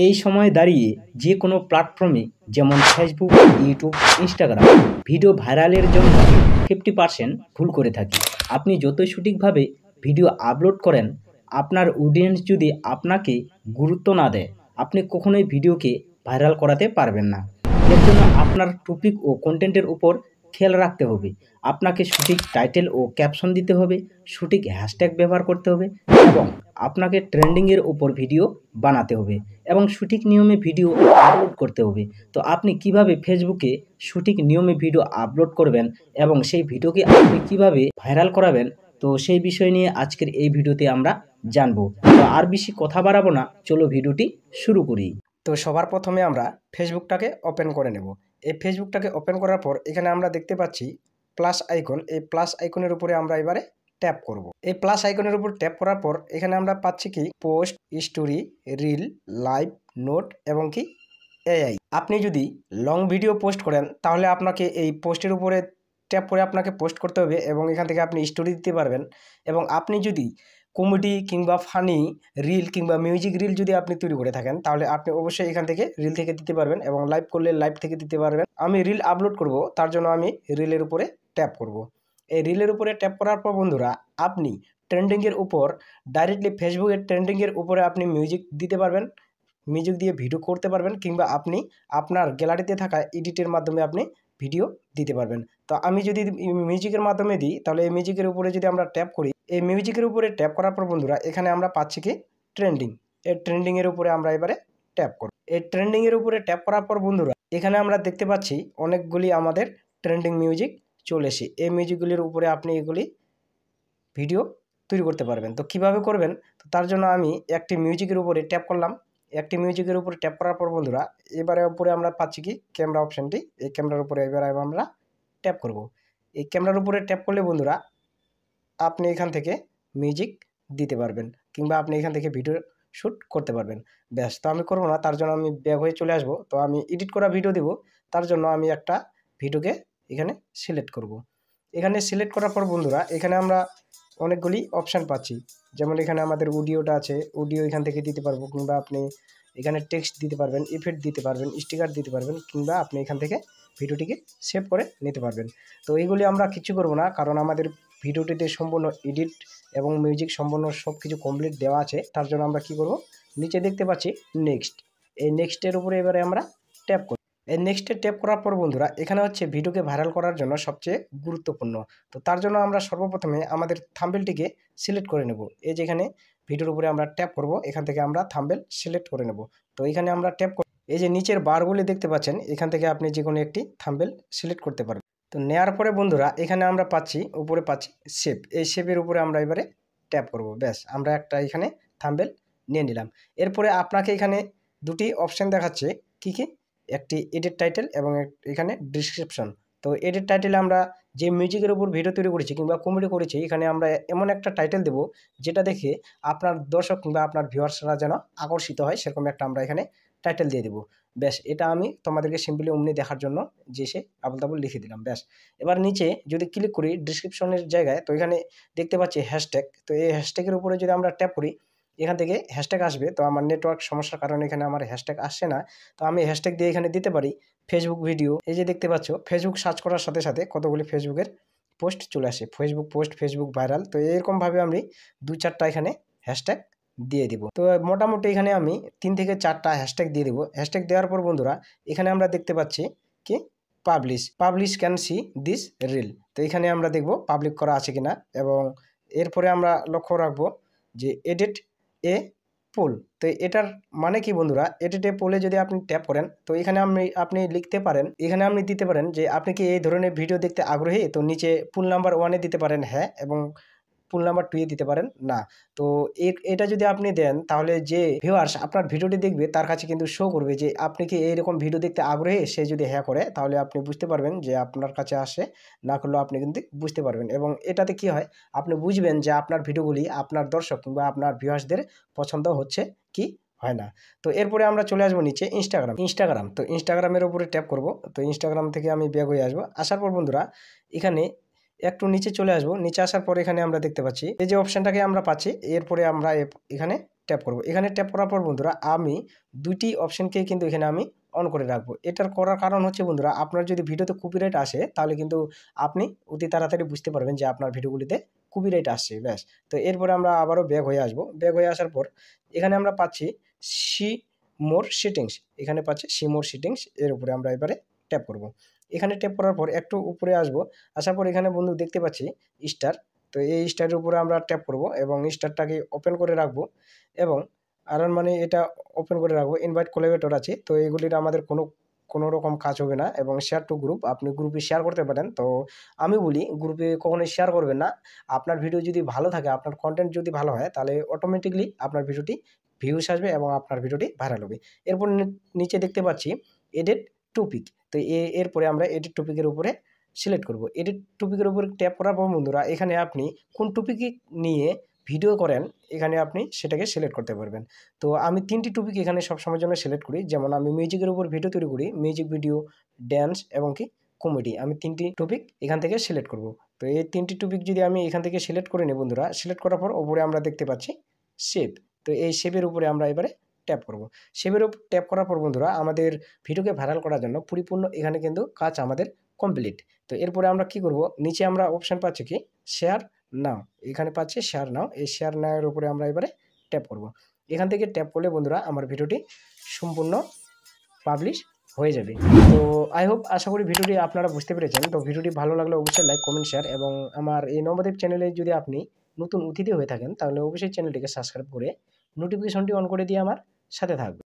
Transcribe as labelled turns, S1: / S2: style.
S1: এই সময়ে দাঁড়িয়ে যে কোনো প্ল্যাটফর্মে যেমন ফেসবুক, ইউটিউব, ইনস্টাগ্রাম ভিডিও ভাইরালের জন্য 50% ভুল করে থাকি। আপনি যতই সঠিকভাবে ভিডিও আপলোড করেন, আপনার অডিয়েন্স যদি আপনাকে গুরুত্ব না দেয়, আপনি কখনোই ভিডিওকে ভাইরাল করাতে পারবেন না। এর জন্য আপনার টপিক ও কন্টেন্টের উপর খেয়াল রাখতে হবে। আপনাকে সঠিক টাইটেল ও ক্যাপশন দিতে হবে, সঠিক হ্যাশট্যাগ ব্যবহার করতে হবে এবং আপনাকে ট্রেন্ডিংয়ের উপর ভিডিও বানাতে হবে এবং সঠিক নিয়মে ভিডিও আপলোড করতে হবে। তো আপনি কিভাবে ফেসবুকে সঠিক নিয়মে ভিডিও আপলোড করবেন এবং সেই ভিডিওকে আপনি কিভাবে ভাইরাল করাবেন, তো সেই বিষয় নিয়ে আজকের এই ভিডিওতে আমরা জানবো। তো আর বেশি কথা বাড়াবো না, চলো ভিডিওটি শুরু করি।
S2: তো সবার প্রথমে আমরা ফেসবুকটাকে ওপেন করে নেব। এই ফেসবুকটাকে ওপেন করার পর এখানে আমরা দেখতে পাচ্ছি প্লাস আইকন। এই প্লাস আইকনের উপরে আমরা এবারে ট্যাপ করব। এই প্লাস আইকনের উপর ট্যাপ করার পর এখানে আমরা পাচ্ছি কি post, story, reel, live, note এবং কি এআই। আপনি যদি লং ভিডিও পোস্ট করেন তাহলে আপনাকে এই পোস্টের উপরে ট্যাপ করে আপনাকে পোস্ট করতে হবে এবং এখান থেকে আপনি স্টোরি দিতে পারবেন। এবং আপনি যদি কমেডি কিংবা ফানি রিল কিংবা মিউজিক রিল যদি আপনি তৈরি করে থাকেন তাহলে আপনি অবশ্যই এখান থেকে রিল থেকে দিতে পারবেন এবং লাইভ করলে লাইভ থেকে দিতে পারবেন। আমি রিল আপলোড করব, তার জন্য আমি রিলের উপরে ট্যাপ করব। এই রিলের উপরে ট্যাপ করার পর বন্ধুরা আপনি ট্রেন্ডিংয়ের উপর ডাইরেক্টলি ফেসবুকের ট্রেন্ডিংয়ের উপরে আপনি মিউজিক দিতে পারবেন, মিউজিক দিয়ে ভিডিও করতে পারবেন কিংবা আপনি আপনার গ্যালারিতে থাকা এডিটের মাধ্যমে আপনি ভিডিও দিতে পারবেন। তো আমি যদি মিউজিকের মাধ্যমে দিই তাহলে এই মিউজিকের উপরে যদি আমরা ট্যাপ করি, এই মিউজিকের উপরে ট্যাপ করার পর বন্ধুরা এখানে আমরা পাচ্ছি কি ট্রেন্ডিং। এই ট্রেন্ডিংয়ের উপরে আমরা এবারে ট্যাপ করব। এই ট্রেন্ডিংয়ের উপরে ট্যাপ করার পর বন্ধুরা এখানে আমরা দেখতে পাচ্ছি অনেকগুলি আমাদের ট্রেন্ডিং মিউজিক চলে এসে। এই মিউজিকগুলির উপরে আপনি এগুলি ভিডিও তৈরি করতে পারবেন। তো কিভাবে করবেন, তো তার জন্য আমি একটি মিউজিকের উপরে ট্যাপ করলাম। একটি মিউজিকের উপরে ট্যাপ করার পর বন্ধুরা এবারে উপরে আমরা পাচ্ছি কি ক্যামেরা অপশানটি। এই ক্যামেরার উপরে এবারে আমরা ট্যাপ করব। এই ক্যামেরার উপরে ট্যাপ করলে বন্ধুরা আপনি এখান থেকে মিউজিক দিতে পারবেন কিংবা আপনি এখান থেকে ভিডিও শ্যুট করতে পারবেন। ব্যাস, তো আমি করবো না, তার জন্য আমি ব্যাক হয়ে চলে আসবো। তো আমি এডিট করা ভিডিও দেবো, তার জন্য আমি একটা ভিডিওকে এখানে সিলেক্ট করব। এখানে সিলেক্ট করার পর বন্ধুরা এখানে আমরা অনেকগুলি অপশান পাচ্ছি। যেমন এখানে আমাদের অডিওটা আছে, অডিও এখান থেকে দিতে পারবো কিংবা আপনি এখানে টেক্সট দিতে পারবেন, ইফেক্ট দিতে পারবেন, স্টিকার দিতে পারবেন কিংবা আপনি এখান থেকে ভিডিওটিকে সেভ করে নিতে পারবেন। তো এইগুলি আমরা কিছু করব না, কারণ আমাদের ভিডিওটিতে সম্পূর্ণ এডিট এবং মিউজিক সম্পূর্ণ সব কিছু কমপ্লিট দেওয়া আছে। তার জন্য আমরা কি করব, নিচে দেখতে পাচ্ছি নেক্সট। এই নেক্সটের উপরে এবারে আমরা ট্যাপ করব। এই নেক্সটে ট্যাপ করার পর বন্ধুরা এখানে হচ্ছে ভিডিওকে ভাইরাল করার জন্য সবচেয়ে গুরুত্বপূর্ণ। তো তার জন্য আমরা সর্বপ্রথমে আমাদের থাম্বনেলটিকে সিলেক্ট করে নেব। এই যে এখানে ভিডিওর উপরে আমরা ট্যাপ করব, এখান থেকে আমরা থাম্বনেল সিলেক্ট করে নেব। তো এখানে আমরা ট্যাপ করব, এই যে নিচের বারগুলি দেখতে পাচ্ছেন, এখান থেকে আপনি যে কোনো একটি থাম্বনেল সিলেক্ট করতে পারবেন। তো নেওয়ার পরে বন্ধুরা এখানে আমরা পাচ্ছি উপরে পাচ্ছি শেপ। এই শেপের উপরে আমরা এবারে ট্যাপ করব। ব্যাস, আমরা একটা এখানে থাম্বনেল নিয়ে নিলাম। এরপরে আপনাকে এখানে দুটি অপশান দেখাচ্ছে, কি কি, একটি এডিট টাইটেল এবং এখানে ডিসক্রিপশন। তো এডিট টাইটেলে আমরা যে মিউজিকের উপর ভিডিও তৈরি করেছি কিংবা কমেডি করেছি, এখানে আমরা এমন একটা টাইটেল দেব যেটা দেখে আপনার দর্শক কিংবা আপনার ভিউয়ার্সরা যেন আকর্ষিত হয়, সেরকম একটা আমরা এখানে টাইটেল দিয়ে দেবো। ব্যাস, এটা আমি তোমাদেরকে সিম্পলি অমনি দেখার জন্য যে সে আবল তাবল লিখে দিলাম। ব্যাস, এবার নিচে যদি ক্লিক করি ডিসক্রিপশনের জায়গায়, তো এখানে দেখতে পাচ্ছি হ্যাশট্যাগ। তো এই হ্যাশট্যাগের উপরে যদি আমরা ট্যাপ করি এখান থেকে হ্যাশট্যাগ আসবে। তো আমার নেটওয়ার্ক সমস্যার কারণে এখানে আমার হ্যাশট্যাগ আসছে না। তো আমি হ্যাশট্যাগ দিয়ে এখানে দিতে পারি ফেসবুক ভিডিও। এই যে দেখতে পাচ্ছ ফেসবুক সার্চ করার সাথে সাথে কতগুলি ফেসবুকের পোস্ট চলে আসে, ফেসবুক পোস্ট, ফেসবুক ভাইরাল। তো এরকমভাবে আমি 2-4টা এখানে হ্যাশট্যাগ দিয়ে দিব। তো মোটামুটি এখানে আমি 3 থেকে 4টা হ্যাশট্যাগ দিয়ে দেবো। হ্যাশট্যাগ দেওয়ার পর বন্ধুরা এখানে আমরা দেখতে পাচ্ছি কি publish can see this reel. তো এখানে আমরা দেখব পাবলিক করা আছে কিনা এবং এরপরে আমরা লক্ষ্য রাখবো যে এডিট এ পোল। তো এটার মানে কি বন্ধুরা, এডিট এ পোলে যদি আপনি ট্যাপ করেন তো এখানে আপনি লিখতে পারেন, এখানে আপনি দিতে পারেন যে আপনি কি এই ধরনের ভিডিও দেখতে আগ্রহী। তো নিচে পুল নাম্বার 1-এ দিতে পারেন হ্যাঁ, এবং পুল নাম্বার 2-এ দিতে পারেন না। তো এটা যদি আপনি দেন তাহলে যে ভিউয়ার্স আপনার ভিডিওটি দেখবে তার কাছে কিন্তু শো করবে যে আপনি কি এইরকম ভিডিও দেখতে আগ্রহী। সে যদি হ্যাঁ করে তাহলে আপনি বুঝতে পারবেন যে আপনার কাছে আসে, না করলেও আপনি কিন্তু বুঝতে পারবেন। এবং এটাতে কি হয়, আপনি বুঝবেন যে আপনার ভিডিওগুলি আপনার দর্শক কিংবা আপনার ভিউয়ার্সদের পছন্দ হচ্ছে কি হয় না। তো এরপরে আমরা চলে আসবো নিচে ইনস্টাগ্রাম। তো ইনস্টাগ্রামের উপরে ট্যাপ করব। তো ইনস্টাগ্রাম থেকে আমি ব্যাক হয়ে আসবো। আসার পর বন্ধুরা এখানে একটু নিচে চলে আসবো। নিচে আসার পর এখানে আমরা দেখতে পাচ্ছি এই যে অপশানটাকে আমরা পাচ্ছি, এরপরে আমরা এখানে ট্যাপ করব। এখানে ট্যাপ করার পর বন্ধুরা আমি দুইটি অপশনকে কিন্তু এখানে আমি অন করে রাখবো। এটার করার কারণ হচ্ছে বন্ধুরা, আপনার যদি ভিডিওতে কপিরাইট আসে তাহলে কিন্তু আপনি অতি তাড়াতাড়ি বুঝতে পারবেন যে আপনার ভিডিওগুলিতে কপিরাইট আসছে। ব্যাস, তো এরপরে আমরা আবারও ব্যাক হয়ে আসবো। ব্যাক হয়ে আসার পর এখানে আমরা পাচ্ছি সি মোর সেটিংস, এখানে পাচ্ছি সি মোর সেটিংস, এর উপরে আমরা এবারে ট্যাপ করব। এখানে ট্যাপ করার পর একটু উপরে আসবো, আসার পর এখানে বন্ধু দেখতে পাচ্ছি স্টার। তো এই স্টারের উপরে আমরা ট্যাপ করব এবং স্টারটাকে ওপেন করে রাখবো এবং মানে এটা ওপেন করে রাখবো। ইনভাইট কোলাবরেটর আছে, তো এগুলির আমাদের কোনো রকম কাজ হবে না। এবং শেয়ার টু গ্রুপ, আপনি গ্রুপে শেয়ার করতে পারেন। তো আমি বলি গ্রুপে কখনোই শেয়ার করবেন না। আপনার ভিডিও যদি ভালো থাকে, আপনার কন্টেন্ট যদি ভালো হয়, তাহলে অটোমেটিকলি আপনার ভিডিওটি ভিউস আসবে এবং আপনার ভিডিওটি ভাইরাল হবে। এরপর নিচে দেখতে পাচ্ছি এডিট টপিক। তো এরপরে আমরা এডিট টপিকের উপরে সিলেক্ট করব। এডিট টপিকের উপরে ট্যাপ করার পর বন্ধুরা এখানে আপনি কোন টপিক নিয়ে ভিডিও করেন এখানে আপনি সেটাকে সিলেক্ট করতে পারবেন। তো আমি 3টি টপিক এখানে সবসময়ের জন্য সিলেক্ট করি। যেমন আমি মিউজিকের উপর ভিডিও তৈরি করি, মিউজিক ভিডিও, ড্যান্স এবং কি কমেডি। আমি 3টি টপিক এখান থেকে সিলেক্ট করব। তো এই 3টি টপিক যদি আমি এখান থেকে সিলেক্ট করে নিই বন্ধুরা, সিলেক্ট করার পর ওপরে আমরা দেখতে পাচ্ছি সেভ। তো এই সেভের উপরে আমরা এবারে ট্যাপ করব। সেভের উপর ট্যাপ করার পর বন্ধুরা আমাদের ভিডিওকে ভাইরাল করার জন্য পরিপূর্ণ এখানে কিন্তু কাজ আমাদের কমপ্লিট। তো এরপরে আমরা কি করব, নিচে আমরা অপশান পাচ্ছি কি শেয়ার নাও, এখানে পাচ্ছি শেয়ার নাও। এই শেয়ার নাওয়ের উপরে আমরা এবারে ট্যাপ করব। এখান থেকে ট্যাপ করলে বন্ধুরা আমার ভিডিওটি সম্পূর্ণ পাবলিশ হয়ে যাবে। তো আশা করি ভিডিওটি আপনারা বুঝতে পেরেছেন। তো ভিডিওটি ভালো লাগলে অবশ্যই লাইক, কমেন্ট, শেয়ার এবং আমার এই নবদ্বীপ চ্যানেলে যদি আপনি নতুন অতিথি হয়ে থাকেন তাহলে অবশ্যই চ্যানেলটিকে সাবস্ক্রাইব করে নোটিফিকেশনটি অন করে দিয়ে আমার সাথে থাকবেন।